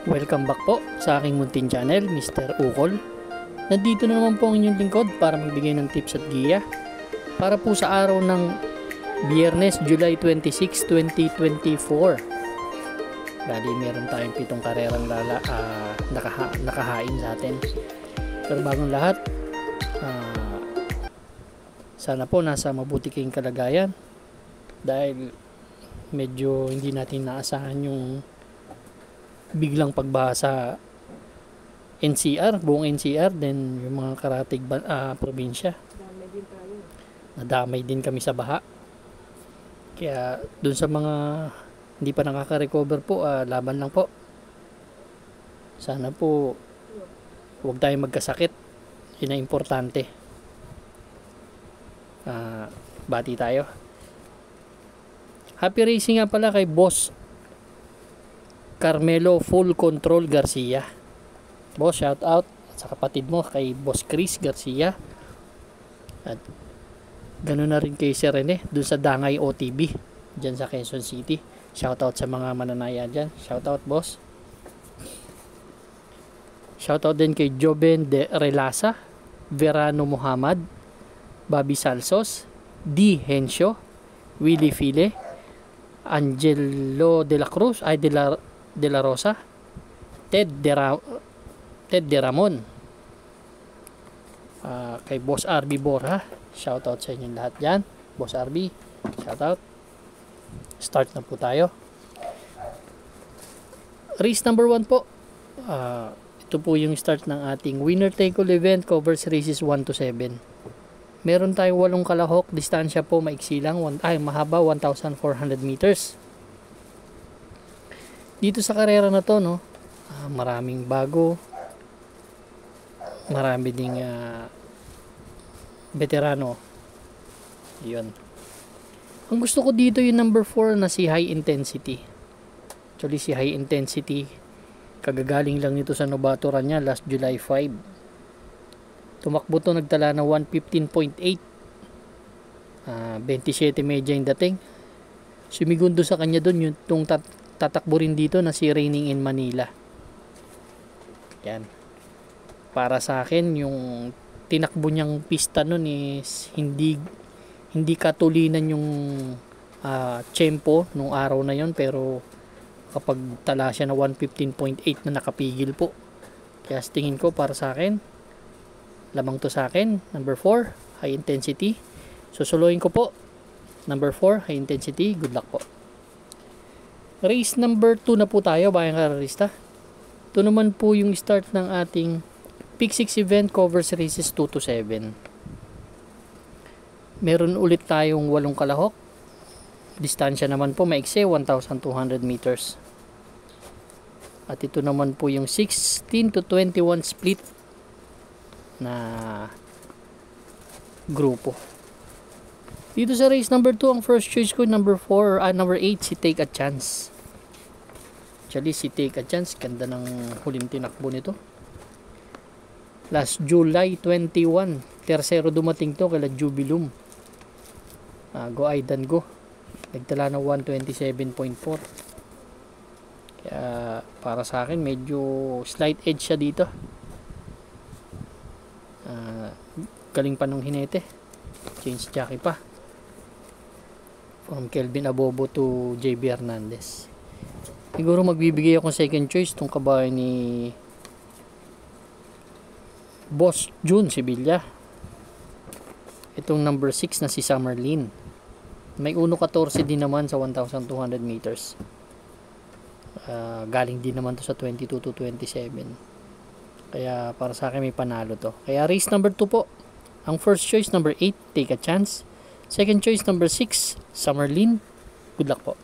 Welcome back po sa aking munting channel, Mr. Ukol. Nandito na naman po ang inyong lingkod para magbigay ng tips at giya para po sa araw ng Biyernes, July 26, 2024. Bali, meron tayong 7 karerang nakahain sa atin. Pero bagong lahat, sana po nasa mabuti kayong kalagayan dahil medyo hindi natin naasahan yung biglang pagbaha sa NCR, buong NCR, then yung mga karatig probinsya. Nadamay din kami sa baha. Kaya dun sa mga hindi pa nakaka-recover po, laban lang po. Sana po huwag tayong magkasakit. Yun ang importante. Bati tayo. Happy racing nga pala kay Boss Carmelo Full Control Garcia. Boss, shout out sa kapatid mo kay Boss Chris Garcia. At ganoon na rin kay Sir Rene dun sa Dangay OTB dyan sa Quezon City. Shout out sa mga mananaya dyan. Shout out, boss. Shout out din kay Joben de Relasa, Verano Muhammad, Bobby Salsos, D. Hensio, Willie File, Angelo de la Cruz, de la Rosa, Ted de Ramon, kay Boss RB Borja. Shoutout sa inyong lahat dyan. Boss RB, shoutout. Start na po tayo. Race number 1 po. Ito po yung start ng ating winner take all event, covers races 1 to 7. Meron tayong 8 kalahok. Distansya po maiksi lang, mahaba, 1,400 meters. Dito sa karera na to, no, maraming bago, marami ding veterano. Yun. Ang gusto ko dito yung number 4 na si High Intensity. Actually, si High Intensity, kagagaling lang nito sa nobaturan niya last July 5. Tumakbo to, nagtala na 115.8. 27 medya yung dating. Sumigundo sa kanya doon yung tatakbo rin dito na si Raining in Manila. Yan. Para sa akin, yung tinakbo niyang pista nun is hindi katulinan yung tempo nung araw na yon, pero kapag tala siya na 115.8 na nakapigil po. Kaya tingin ko para sa akin, lamang to sa akin, number 4, High Intensity. Susuluin ko po, number 4, High Intensity. Good luck po. Race number 2 na po tayo, bayang kararista. Ito naman po yung start ng ating Pick 6 event, covers races 2 to 7. Meron ulit tayong 8 kalahok. Distansya naman po maiksi, 1,200 meters. At ito naman po yung 16 to 21 split na grupo. Dito sa race number 2, ang first choice ko number 8, si Take a Chance. Actually, si Take a Chance, ganda ng huling tinakbo nito. Last July 21, tersero dumating to kala Jubilum. Go Aidan Go. Nagtala na 127.4. Kaya para sa akin medyo slight edge siya dito. Galing pa nung hinete. Change jockey pa. From Kelvin Abobo to JB Hernandez. Siguro magbibigay ako second choice tong kabayan ni Boss June Sevilla. Itong number 6 na si Summerlin. May 1.14 din naman sa 1,200 meters. Galing din naman to sa 22 to 27. Kaya para sa akin may panalo to. Kaya race number 2 po. Ang first choice number 8, Take a Chance. Second choice number 6, Summerlin. Good luck po.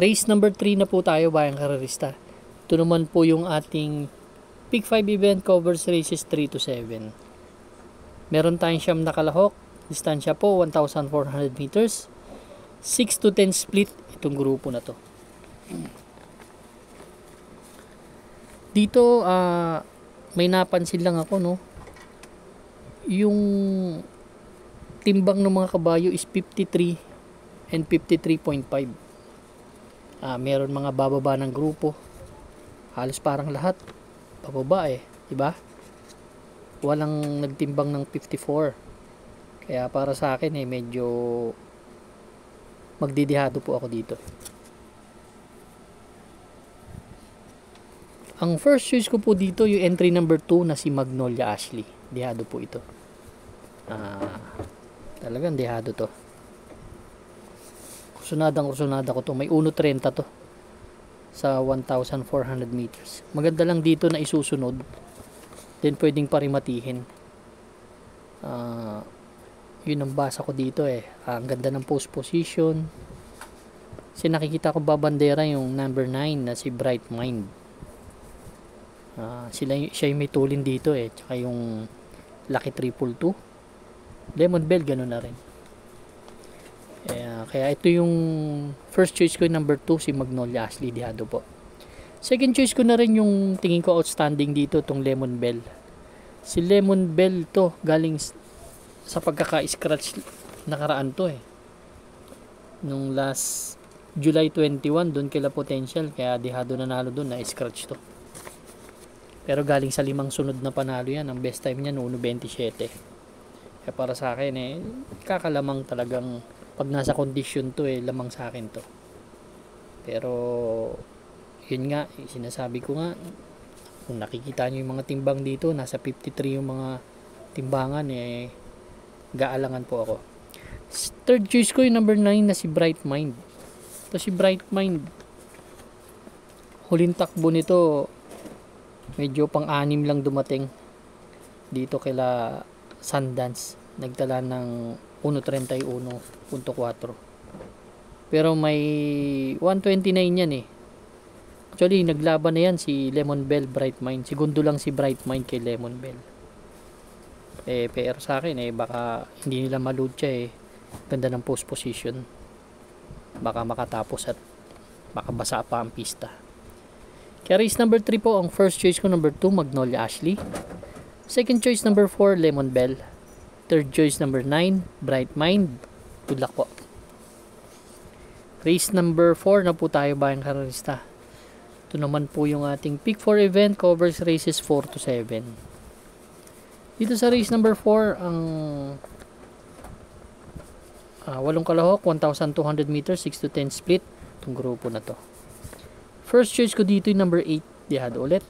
Race number 3 na po tayo, bayang kararista. Ito naman po yung ating Pick 5 event, covers races 3 to 7. Meron tayong 9 na kalahok. Distansya po 1,400 meters. 6 to 10 split itong grupo na to. Dito may napansin lang ako, no. Yung timbang ng mga kabayo is 53 and 53.5. Meron mga bababa ng grupo. Halos parang lahat bababa diba? Walang nagtimbang ng 54. Kaya para sa akin medyo magdidihado po ako dito. Ang first choice ko po dito yung entry number 2 na si Magnolia Ashley. Dihado po ito. Talagang dihado to. Kusunada ko to. May 1.30 to sa 1,400 meters. Maganda lang dito na isusunod. Then pwedeng parimatihin. Yun ang basa ko dito ang ganda ng post position. Kasi nakikita ko babandera yung number 9 na si Bright Mind. Siya yung may tulin dito tsaka yung Lucky 222. Lemon Bell ganun na rin. Kaya ito yung first choice ko, number 2 si Magnolia Ashley, dihado po. Second choice ko na rin yung tingin ko outstanding dito, tong Lemon Bell. Si Lemon Bell to galing sa pagkaka-scratch nakaraan to nung last July 21 doon kila Potential, kaya dihado nanalo doon na scratch to. Pero galing sa 5 sunod na panalo yan. Ang best time niya 1.27. Kaya para sa akin kakalamang talagang pag nasa condition to lamang sa akin to. Pero yun nga, sinasabi ko nga, kung nakikita nyo yung mga timbang dito, nasa 53 yung mga timbangan gaalangan po ako. Third choice ko yung number 9 na si Bright Mind. Ito si Bright Mind, huling takbo nito medyo pang-anim lang dumating dito kila Sundance, nagtala ng 1.31.4, pero may 129 yan actually naglaban na yan si Lemon Bell, Bright Mind. Segundo lang si Bright Mind kay Lemon Bell. Pero sa akin baka hindi nila maludya ganda ng post position, baka makatapos at baka basa pa ang pista. Kaya race number 3 po, ang first choice ko number 2 Magnolia Ashley. Second choice number 4 Lemon Bell. Third choice number 9 Bright Mind. Good luck po. Race number 4 na po tayo, bayang karalista. Ito naman po yung ating pick 4 event, covers races 4 to 7. Dito sa race number 4 ang 8 kalahok, 1,200 meters, 6 to 10 split. Itong grupo na to. First choice ko dito yung number 8, dihado ulit.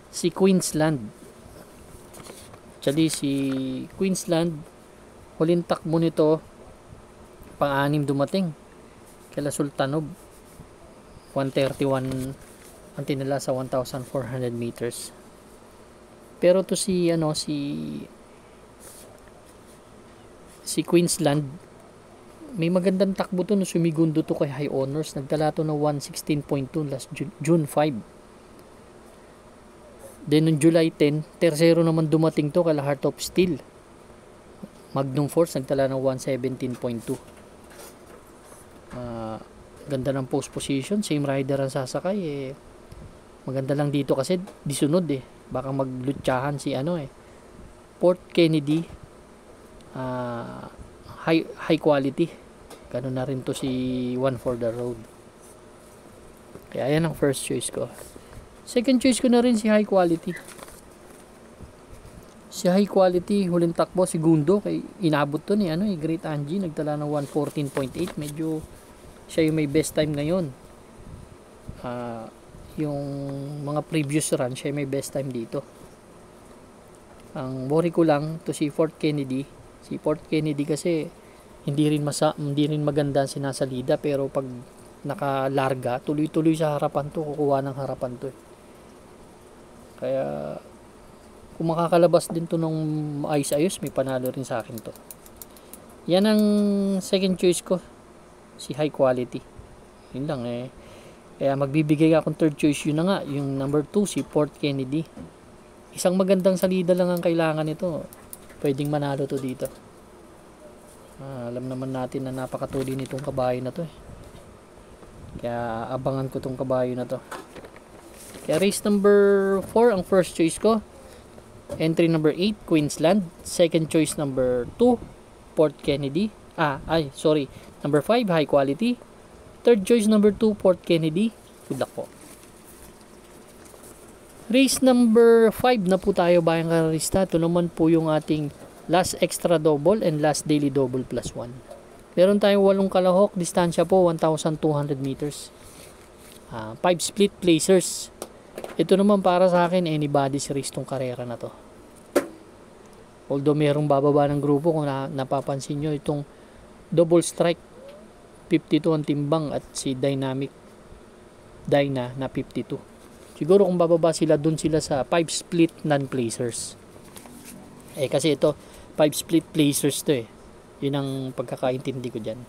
Si Queensland. Actually, si Queensland, huling takbo nito, pang-anim dumating. Kila Sultanov, 131 ang tinala sa 1,400 meters. Pero to si Queensland, may magandang takbo to no, sumigundo to kay High Honors, nagtala to na 116.2 last June 5. Then noong July 10, tersero naman dumating to kala Heart of Steel, Magnum Force, nagtala ng 117.2. Ganda ng post position, same rider ang sasakay maganda lang dito kasi disunod baka maglutsahan si Port Kennedy, high quality, gano'n na rin to si One for the Road. Kaya yan ang first choice ko. Second choice ko na rin si High Quality. Si High Quality, huling takbo, segundo, kay inabot to ni Great Angie, nagtala ng 114.8. Medyo siya yung may best time ngayon. Yung mga previous run, siya yung may best time dito. Ang worry ko lang to si Fort Kennedy. Si Fort Kennedy kasi hindi rin maganda ang sinasalida, pero pag nakalarga, tuloy-tuloy sa harapan to, kukuha ng harapan to. Kaya kung makakalabas din to ng ayos-ayos, may panalo rin sa akin to. Yan ang second choice ko, si High Quality. Yun lang Kaya magbibigay akong third choice, yun na nga, yung number 2, si Port Kennedy. Isang magandang salida lang ang kailangan nito, pwedeng manalo to dito. Alam naman natin na napakatuli nitong kabayo na to Kaya abangan ko tong kabayo na to. Kaya race number 4 ang first choice ko. Entry number 8 Queensland. Second choice number 2 Port Kennedy. Number 5 High Quality. Third choice number 2, Fort Kennedy. Good luck po. Race number 5 na po tayo, bayang karerista. Ito naman po yung ating last extra double and last daily double plus 1. Meron tayong 8 kalahok, distansya po 1,200 meters. 5 split placers. Ito naman para sa akin, anybody's race tong karera na to. Although merong bababa ng grupo, kung napapansin nyo, itong double strike 52 ang timbang at si Dynamic Dyna na 52. Siguro kung bababa sila, dun sila sa 5 split non-placers. Kasi ito 5 split placers to yun ang pagkakaintindi ko dyan.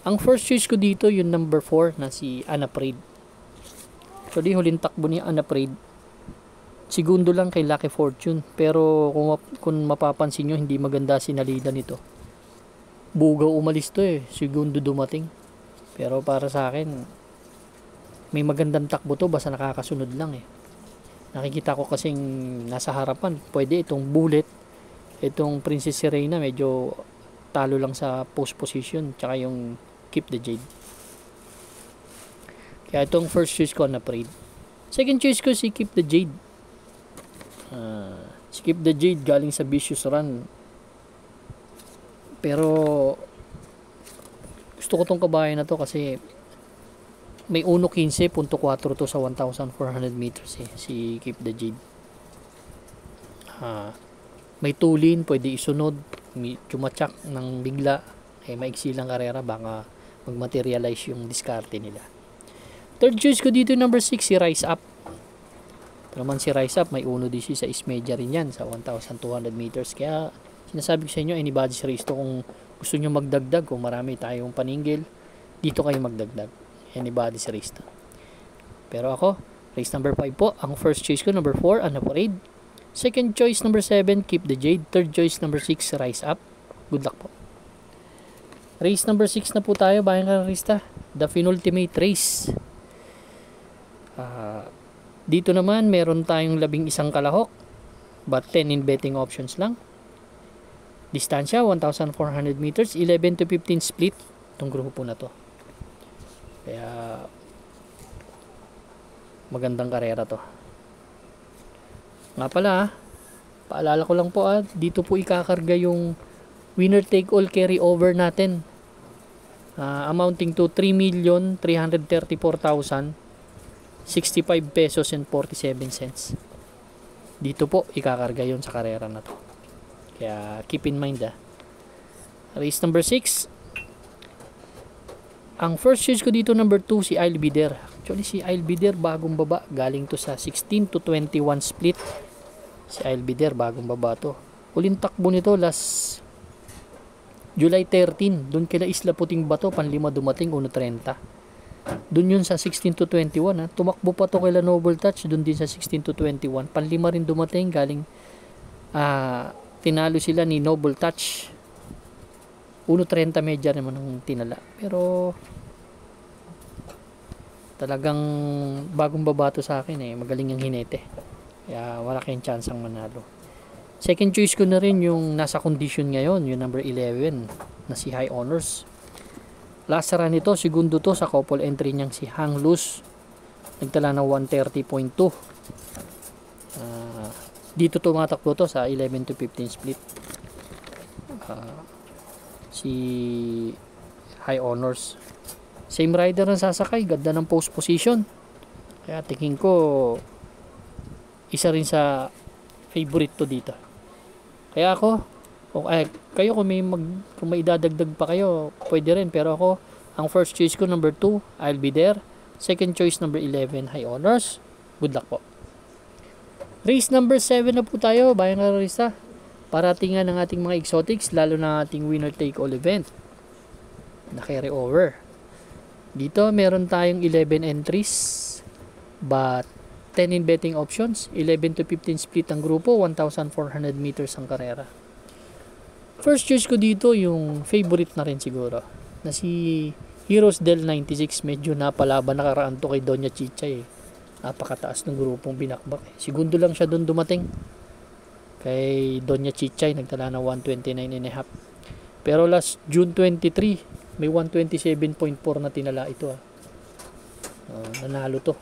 Ang first choice ko dito yung number 4 na si Unafraid. Actually huling takbo ni Unafraid, segundo lang kay Lucky Fortune, pero kung mapapansin nyo, hindi maganda sinalida nito. Bugaw umalis to segundo dumating. Pero para sa akin, may magandang takbo to, basta nakakasunod lang Nakikita ko kasing nasa harapan, pwede itong Bullet, itong Princess Serena, medyo talo lang sa post position, tsaka yung Keep the Jade. Kaya itong first choice ko, Unafraid. Second choice ko, si Keep the Jade. Si Keep the Jade galing sa Vicious Run. Pero gusto ko tong kabayan na to kasi may 1.15.4 to sa 1,400 meters si Keep the Jade. May tulin, pwede isunod, chumatsak ng bigla, maiksi lang karera, baka magmaterialize yung diskarte nila. Third choice ko dito number 6, si Rise Up. Ito naman si Rise Up, may 1.16 media rin yan sa 1,200 meters. Kaya sinasabi ko sa inyo, anybody's race to. Kung gusto nyo magdagdag, kung marami tayong paninggil, dito kayo magdagdag. Anybody's race to. Pero ako, race number 5 po. Ang first choice ko, number 4, Unafraid. Second choice, number 7, Keep the Jade. Third choice, number 6, Rise Up. Good luck po. Race number 6 na po tayo, bayang karerista. The penultimate race. Dito naman, meron tayong 11 kalahok, but 10 in betting options lang. Distansya, 1,400 meters, 11 to 15 split itong grupo na to. Kaya magandang karera to. Nga pala, paalala ko lang po dito po ikakarga yung winner take all carry over natin, amounting to 3,334,065 pesos and 47 cents. Dito po ikakarga yun sa karera na to. Kaya keep in mind Race number 6. Ang first choice ko dito number 2, si I'll Be There. Actually si I'll Be There bagong baba, galing to sa 16 to 21 split. Si I'll Be There bagong baba to. Uling takbo nito last July 13, doon kila Isla Puting Bato, panlima dumating, 1.30. Doon yun sa 16 to 21 tumakbo pa to kila Noble Touch, doon din sa 16 to 21, panlima rin dumating, galing tinalo sila ni Noble Touch, 1.30 medya naman ang tinala. Pero talagang bagong baba to sa akin magaling yung hinete, kaya wala kayong chance ang manalo. Second choice ko na rin yung nasa condition ngayon, yung number 11 na si High Honors. Last run nito, segundo to sa couple entry niyang si Hang Loose, nagtala ng 130.2. Dito tumatakbo to sa 11 to 15 split. Si High Honors, same rider ang sasakay, ganda ng post position, kaya tingin ko isa rin sa favorite to dito. Kaya ako, kayo kung may idadagdag pa kayo, pwede rin. Pero ako, ang first choice ko number 2, I'll Be There. Second choice number 11, High Honors. Good luck po. Race number 7 na po tayo, bayang karerista. Paratingan ng ating mga exotics, lalo na ating winner take all event na carry over. Dito meron tayong 11 entries, but 10 in betting options, 11 to 15 split ang grupo, 1,400 meters ang karera. First choice ko dito yung favorite na rin siguro, na si Heroes del 96. Medyo napalaban nakaraan to kay Doña Chichay. Napakataas ng grupong binakbak. Segundo lang siya doon dumating. Kay Doña Chichay nagtala na 129.5. Pero last June 23, May 127.4 na tinala ito nanalo to.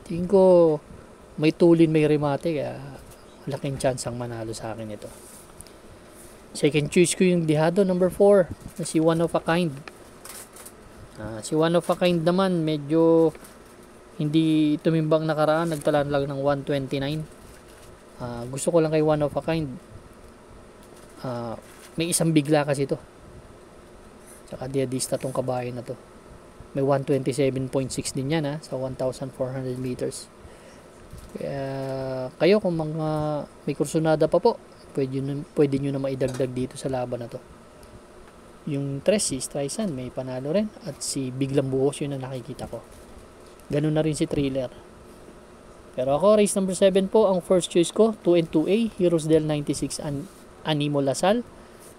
Tingin ko may tulin, may remate, kaya laking chance ang manalo sa akin ito. Second choice ko yung Dihado number 4 na si One of a Kind. Si One of a Kind naman medyo hindi tumimbang nakaraan, nagtala lang ng 129. Gusto ko lang kay One of a Kind, may isang bigla kasi to, tsaka diadista tong kabayo na to. May 127.6 din yan sa 1,400 meters. Kaya kayo kung mga may kursunada pa po, pwede nyo na maidagdag dito sa laban na to. Yung 3 si Streisand may panalo rin, at si Biglang Buhos yun na nakikita ko. Ganun na rin si Thriller. Pero ako, race number 7 po ang first choice ko, 2 and 2A, Heroes Del 96 Animo Lasal.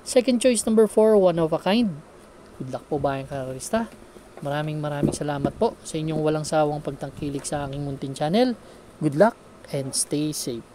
Second choice number 4, One of a Kind. Good luck po bayang kararista. Maraming salamat po sa inyong walang sawang pagtangkilik sa aking munting channel. Good luck and stay safe.